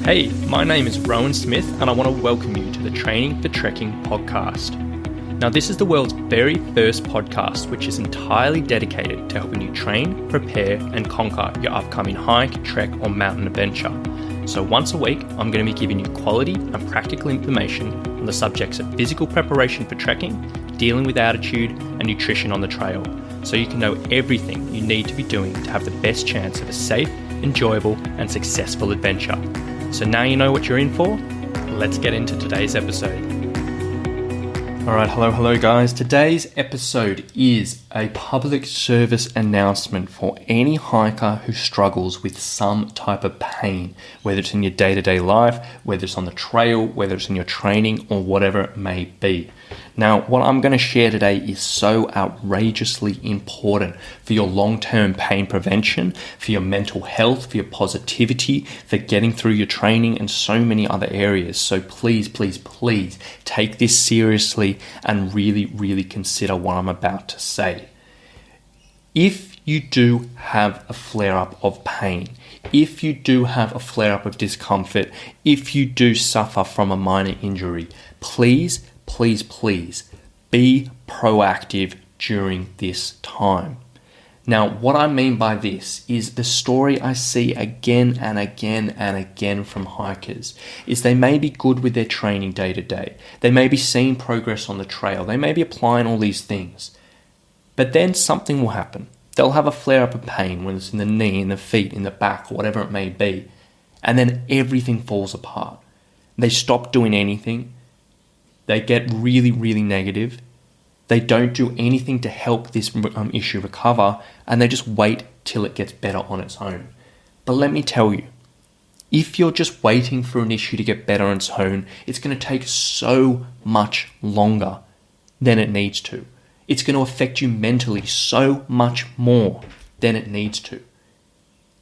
Hey, my name is Rowan Smith and I want to welcome you to the Training for Trekking podcast. Now, this is the world's very first podcast which is entirely dedicated to helping you train, prepare and conquer your upcoming hike, trek or mountain adventure. So once a week, I'm going to be giving you quality and practical information on the subjects of physical preparation for trekking, dealing with altitude and nutrition on the trail, so you can know everything you need to be doing to have the best chance of a safe, enjoyable and successful adventure. So now you know what you're in for. Let's get into today's episode. Alright, hello guys. Today's episode is a public service announcement for any hiker who struggles with some type of pain, whether it's in your day-to-day life, whether it's on the trail, whether it's in your training or whatever it may be. Now, what I'm going to share today is so outrageously important for your long-term pain prevention, for your mental health, for your positivity, for getting through your training and so many other areas. So please take this seriously and really consider what I'm about to say. If you do have a flare-up of pain, if you do have a flare-up of discomfort, if you do suffer from a minor injury, please be proactive during this time. Now, what I mean by this is the story I see again and again from hikers is they may be good with their training day to day. They may be seeing progress on the trail. They may be applying all these things. But then something will happen. They'll have a flare-up of pain, whether it's in the knee, in the feet, in the back, whatever it may be. And then everything falls apart. They stop doing anything. They get really negative. They don't do anything to help this issue recover, and they just wait till it gets better on its own. But let me tell you, if you're just waiting for an issue to get better on its own, it's going to take so much longer than it needs to. It's going to affect you mentally so much more than it needs to.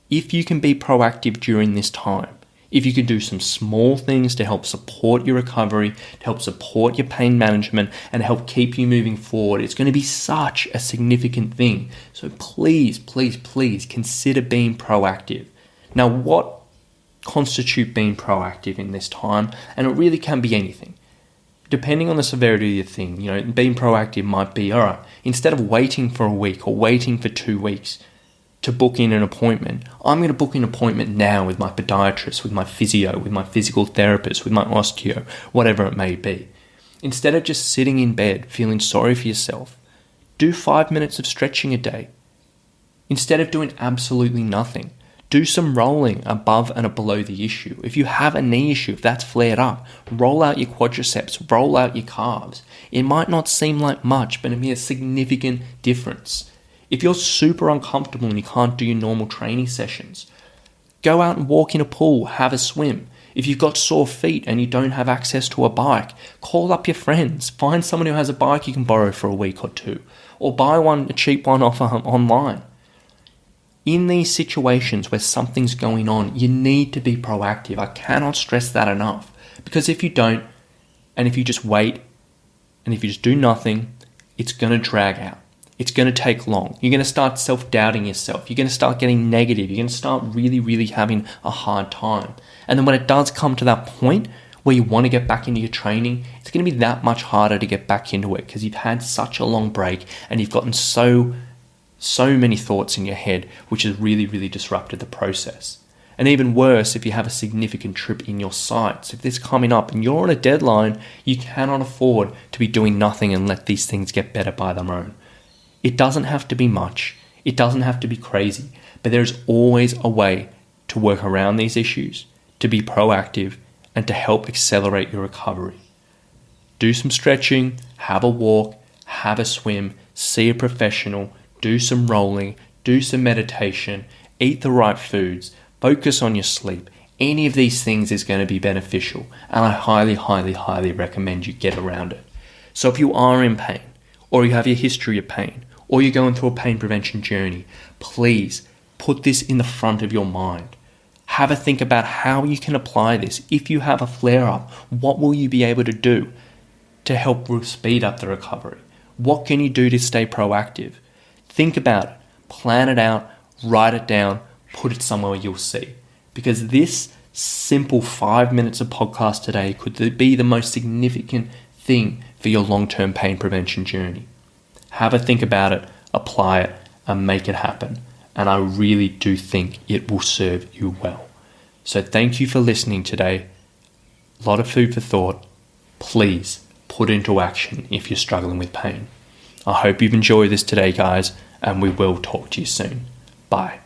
If you can be proactive during this time, if you can do some small things to help support your recovery, to help support your pain management and help keep you moving forward, it's going to be such a significant thing. So please consider being proactive. Now, what constitutes being proactive in this time? And it really can be anything. Depending on the severity of the thing, being proactive might be, all right, instead of waiting for a week or waiting for 2 weeks, to book in an appointment, I'm going to book an appointment now with my podiatrist, with my physio, with my physical therapist, with my osteo, whatever it may be. Instead of just sitting in bed feeling sorry for yourself, do 5 minutes of stretching a day. Instead of doing absolutely nothing, do some rolling above and below the issue. If you have a knee issue, if that's flared up, roll out your quadriceps, roll out your calves. It might not seem like much, but it may be a significant difference. If you're super uncomfortable and you can't do your normal training sessions, go out and walk in a pool, have a swim. If you've got sore feet and you don't have access to a bike, call up your friends. Find someone who has a bike you can borrow for a week or two, or buy a cheap one off online. In these situations where something's going on, you need to be proactive. I cannot stress that enough, because if you don't, and if you just wait, and if you just do nothing, it's going to drag out. It's going to take long. You're going to start self-doubting yourself. You're going to start getting negative. You're going to start really having a hard time. And then when it does come to that point where you want to get back into your training, it's going to be that much harder to get back into it because you've had such a long break and you've gotten so many thoughts in your head, which has really disrupted the process. And even worse, if you have a significant trip in your sights, if this is coming up and you're on a deadline, you cannot afford to be doing nothing and let these things get better by their own. It doesn't have to be much. It doesn't have to be crazy. But there's always a way to work around these issues, to be proactive, and to help accelerate your recovery. Do some stretching, have a walk, have a swim, see a professional, do some rolling, do some meditation, eat the right foods, focus on your sleep. Any of these things is going to be beneficial, and I highly recommend you get around it. So if you are in pain, or you have your history of pain, or you're going through a pain prevention journey, please put this in the front of your mind. Have a think about how you can apply this. If you have a flare-up, what will you be able to do to help speed up the recovery? What can you do to stay proactive? Think about it, plan it out, write it down, put it somewhere you'll see. Because this simple 5 minutes of podcast today could be the most significant thing for your long-term pain prevention journey. Have a think about it, apply it, and make it happen. And I really do think it will serve you well. So thank you for listening today. A lot of food for thought. Please put into action if you're struggling with pain. I hope you've enjoyed this today, guys, and we will talk to you soon. Bye.